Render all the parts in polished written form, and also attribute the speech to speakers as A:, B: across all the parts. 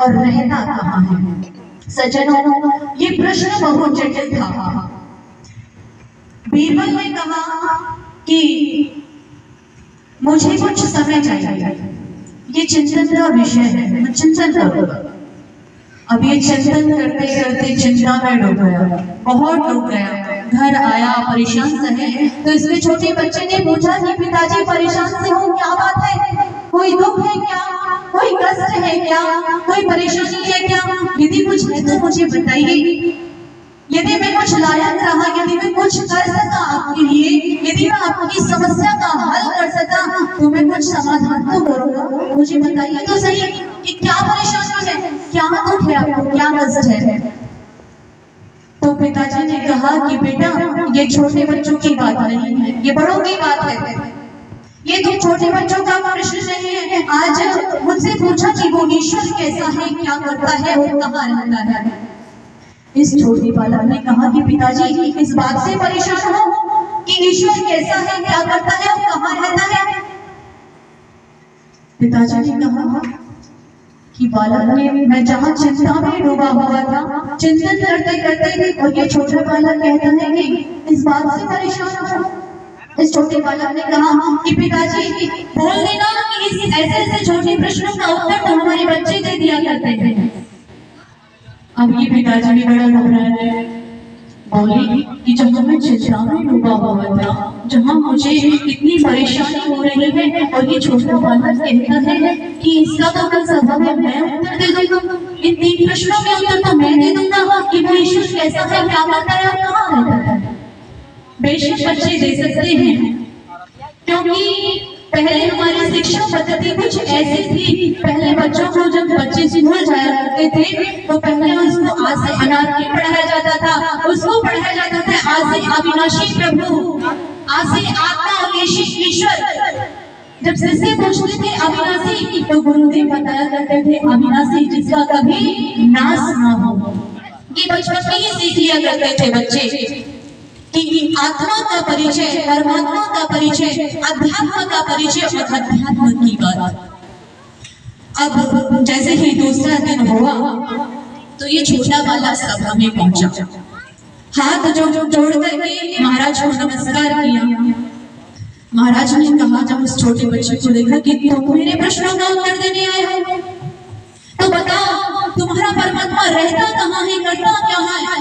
A: और रहता कहाँ है। सज्जनों, ये प्रश्न बहुत जटिल था। बीरबल ने कहा कि मुझे कुछ समय चाहिए, ये चिंतन का विषय है, मैं चिंतन करूंगा। अब ये चिंतन करते करते चिंता में डूब गया, बहुत डूब गया। घर आया परेशान सा है, तो इसमें छोटे बच्चे ने पूछा कि पिताजी परेशान से हो, क्या बात है? कोई दुख है क्या? कोई कष्ट है क्या? कोई परेशानी है क्या? यदि कुछ है तो मुझे बताइए। यदि मैं कुछ लायक रहा, यदि मैं कुछ कर सका आपके लिए, यदि मैं आपकी समस्या का हल कर सका, तो मैं कुछ समाधान तो करूंगा। मुझे बताइए तो सही कि क्या परेशानी है, क्या दुख है आपको, क्या कष्ट है? तो पिताजी ने कहा कि बेटा, ये छोटे बच्चों की बात नहीं है, ये बड़ों की बात है। ये तो छोटे बच्चों का प्रश्न नहीं है। आज मुझसे पूछा कि वो ईश्वर कैसा है, क्या करता है, वो कहाँ रहता है। इस छोटे बालक ने कहा कि पिताजी, इस बात से परेशान हो कि ईश्वर कैसा है, क्या करता है, वो कहाँ रहता है। पिताजी ने कहा कि बालक ने, मैं जहाँ चिंता में डूबा हुआ था, चिंतन करते करते, और ये छोटा बालक कहता है कि इस बात से परेशान हो। इस छोटे बालक ने कहा कि पिताजी, बोल देना कि इस ऐसे ऐसे छोटे प्रश्नों का उत्तर तो हमारे बच्चे दे दिया करते हैं। अब ये पिताजी भी बड़ा घबराए, बोले कि जब मैं चिंता में डूबा हुआ था, जहाँ मुझे इतनी परेशानी हो रही है, और ये छोटा बालक कहता है कि इसका तो कल संभव है, मैं उत्तर दे दूंगा, इन 3 प्रश्नों के उत्तर तो मैं दे दूंगा कि वो ईश्वर कैसा है, क्या करता है और कहाँ रहता है। बेशक बच्चे दे सकते हैं, क्योंकि पहले हमारी शिक्षा पद्धति कुछ ऐसी थी। पहले बच्चों को जब बच्चे स्कूल जाया करते थे, तो पहले उसको आ से अनादि पढ़ाया जाता था, उसको पढ़ाया जाता था आ से अविनाशी प्रभु, आ से आत्मा अविनाशी ईश्वर। जब शिष्य पूछते थे अविनाशी, तो गुरुदेव बताया करते थे अविनाशी जिसका कभी नाश ना हो। ये बचपन में ही सीख लिया करते थे बच्चे कि आत्मा का परिचय, परमात्मा का परिचय, अध्यात्म का परिचय और अध्यात्म की बात। अब जैसे ही दूसरा दिन हुआ, तो ये छोटा बालक सभा में पहुंचा, हाथ जोड़ करके महाराज को नमस्कार किया। महाराज ने कहा, जब उस छोटे बच्चे को देखा कि तुम मेरे प्रश्नों का उत्तर देने आए हो, तो बताओ तुम्हारा परमात्मा रहता कहाँ है, करता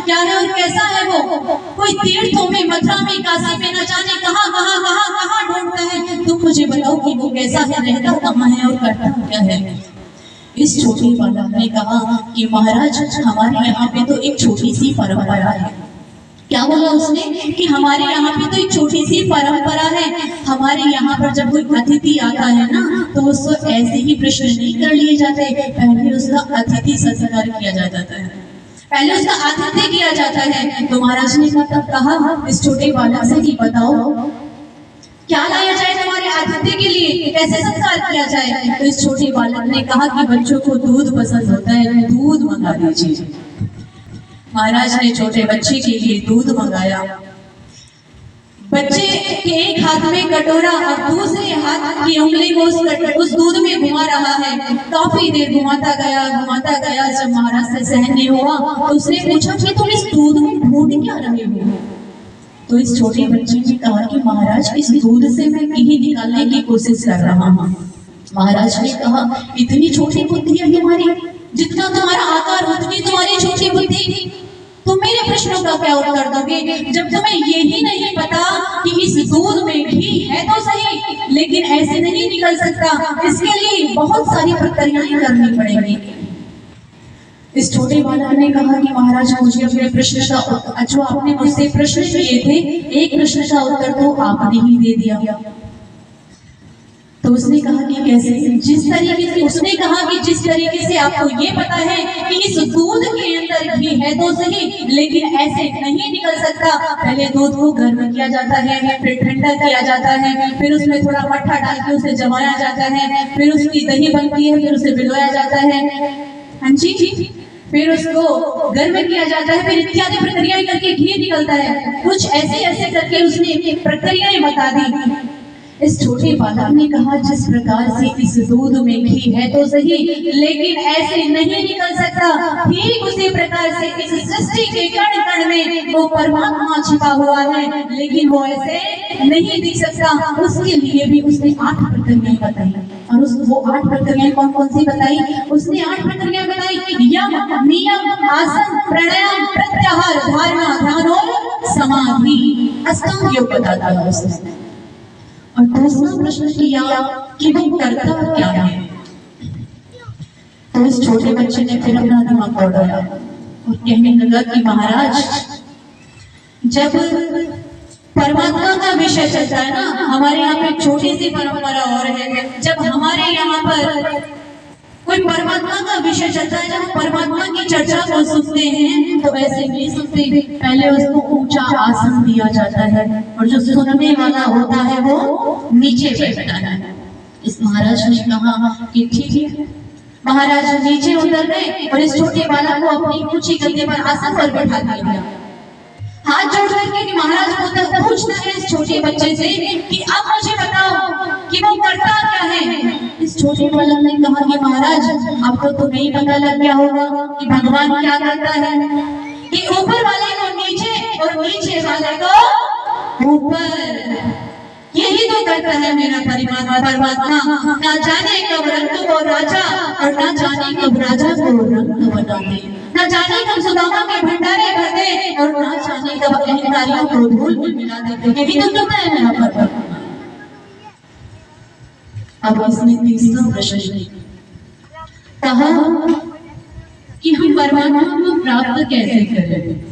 A: क्या है और कैसा है वो? कोई तीर्थों में, मथुरा में, काशी में, न जाने कहाँ ढूंढता है। तुम मुझे बताओ कि वो कैसा है, रहता कहाँ है और करता क्या है। इस छोटे बालक ने कहा कि महाराज, हमारे यहाँ पे तो एक छोटी सी परंपरा है। क्या बोला उसने कि हमारे यहाँ पे तो एक छोटी सी परंपरा है। हमारे यहाँ पर जब कोई अतिथि आता है ना, तो उसको ऐसे ही प्रश्न नहीं कर लिए जाते, पहले उसका अतिथि सत्कार किया जाता है, पहले उसका आतिथ्य किया जाता है। तो महाराज ने कहा इस छोटे बालक से कि बताओ क्या लाया जाए तुम्हारे आतिथ्य के लिए, कैसे सत्कार किया जाए। तो इस छोटे बालक ने कहा कि बच्चों को दूध पसंद होता है, दूध मंगा दीजिए। महाराज ने छोटे बच्चे के लिए दूध मंगाया। बच्चे के एक हाथ में कटोरा और दूसरे हाथ की उंगली को उस दूध में घुमा रहा है। काफी देर घुमाता गया। जब महाराज से सहन नहीं हुआ, तो उसने पूछा कि तुम इस दूध में ढूंढ क्या रहे हो। तो इस छोटे बच्चे ने कहा कि महाराज, इस दूध से मैं घी निकालने की कोशिश कर रहा हूँ। महाराज ने कहा, इतनी छोटी बुद्धि है तुम्हारी, जितना तुम्हारा आकार उतनी तुम्हारी छोटी बुद्धि, तुम मेरे प्रश्नों का क्या उत्तर दोगे जब तुम्हें यही नहीं पता कि इस दूध में घी है तो सही, लेकिन ऐसे नहीं निकल सकता, इसके लिए बहुत सारी प्रक्रियाएं करनी पड़ेंगी। इस छोटे बालक ने कहा कि महाराज, मुझे अपने प्रश्न का, जो आपने मुझसे प्रश्न किए थे, एक प्रश्न का उत्तर तो आपने ही दे दिया। तो उसने कहा कि कैसे? उसने कहा कि जिस तरीके से आपको ये पता है कि इस दूध के अंदर घी है तो सही, लेकिन ऐसे नहीं निकल सकता। पहले दूध को गर्म किया जाता है, फिर ठंडा किया जाता है, फिर उसमें थोड़ा मट्ठा डाल के उसे जमाया जाता है, फिर उसकी दही बनती है, फिर उसे भिगोया जाता है, हाँ जी, फिर उसको गर्म किया जाता है, फिर इत्यादि प्रक्रियाएं करके घी निकलता है। कुछ ऐसे करके उसने प्रक्रियाएं बता दी। इस छोटे बालक ने कहा, जिस प्रकार से इस दूध में घी है तो सही, लेकिन ऐसे नहीं निकल सकता। ठीक उसी प्रकार से इस सृष्टि के कण कण में वो परमात्मा छिपा हुआ है, लेकिन वो ऐसे नहीं दिख सकता। उसके लिए भी उसने 8 प्रक्रियाएं बताई, और वो 8 प्रक्रियाएं कौन कौन सी बताई? उसने 8 प्रक्रियाएं बताई: यम, नियम, आसन, प्राणायाम, प्रत्याहार, धारणा, ध्यान और समाधि। अष्टांग योग बताता है उसने। और दूसरा प्रश्न किया कि वो करता क्या है। तो इस छोटे बच्चे ने फिर अपना दिमाग दौड़ाया और कहने लगा कि महाराज, जब परमात्मा का विषय चलता है ना, हमारे यहाँ पे छोटी सी परंपरा और है, जब हमारे यहाँ पर कोई परमात्मा का विषय चलता है, जब परमात्मा की चर्चा को सुनते हैं तो ऐसे नहीं सुनते, पहले उसको ऊंचा आसन दिया जाता है और जो सुनने वाला होता है वो नीचे बैठता है। इस महाराज ने कहा कि ठीक है। महाराज नीचे उतर गए और इस छोटे बालक को अपनी ऊंची गद्दे पर आसन पर बैठा दिया। हाथ जोड़ करके महाराज पूछता है इस छोटे बच्चे से कि अब मुझे बताओ कि वो करता क्या है। इस छोटे बालक ने कहा कि महाराज, अब तो तुम्हें ही पता लग गया होगा कि भगवान क्या करता है, कि ऊपर वाले को नीचे और नीचे वाले को ऊपर। यही तो करता है मेरा परमात्मा। ना जाने कब रंग को राजा और ना जाने कब राजा को रंग बना दे, ना जाने कब सुदामा के भंडारे भर दे और ना जाने कब अहंकारियों को धूल में मिला दे। यही तो करता है मेरा परमात्मा। अब इसने तीसरा प्रश्न कहा कि हम परमात्मा को प्राप्त कैसे करें।